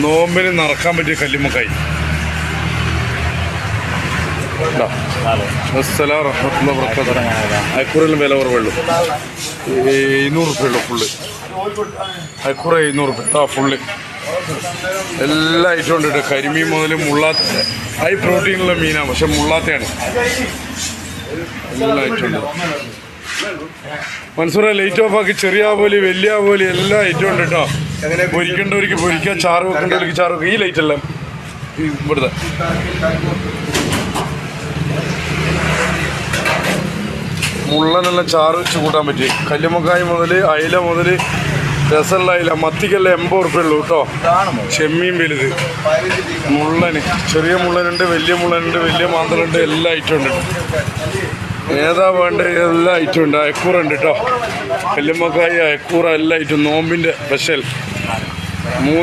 നോമ്പിന് നടക്കാൻ പറ്റിയ കല്ലുമ്മക്കായി. അയക്കൂറെല്ലാം വില കുറവുള്ളൂ. 700 ഉള്ളൂ ഫുള്ള്. അയക്കൂറ 700 ഫുള്ള്. എല്ലാ ഐറ്റം ഉണ്ട് കേട്ടോ. കരിമീൻ മുതൽ മുള്ളാത്ത ഹൈ പ്രോട്ടീനുള്ള മീനാണ്, പക്ഷെ മുള്ളാത്തയാണ്. എല്ലാ ഐറ്റം ഉണ്ട്. മൻസൂറെ ലൈറ്റ് ഓഫ് ആക്കി. ചെറിയ ആവോലി വലിയ ആവോലി എല്ലാ ഐറ്റം ഉണ്ട് കേട്ടോ. പൊരിക്കേണ്ടവർക്ക് പൊരിക്കാം, ചാറ് വെക്കേണ്ടവർക്ക് ചാറ് വെക്കാം. ഈ ലൈറ്റ് എല്ലാം ഇവിടുത്തെ മുള്ളനെല്ലാം ചാറ് വെച്ച് കൂട്ടാൻ പറ്റി. കല്ലുമ്മക്കായ് മുതൽ അയില മുതൽ രസമുള്ള അയില, മത്തിക്കെല്ലാം 80 ഉറുപ്പിക ഉള്ളൂ കേട്ടോ. ചെമ്മീൻ വലുത്, മുള്ളന്, ചെറിയ മുള്ളനുണ്ട്, വലിയ മുള്ളനുണ്ട്, വലിയ മാന്തലുണ്ട്, എല്ലാ ഐറ്റം ഉണ്ട്. ഏതാ വേണ്ടത് എല്ലാ ഐറ്റം ഉണ്ട്. അയക്കൂറ ഉണ്ട് കേട്ടോ. കല്ലുമ്മക്കായ്, അയക്കൂറ എല്ലാ ഐറ്റം. നോമ്പിൻ്റെ സ്പെഷ്യൽ 3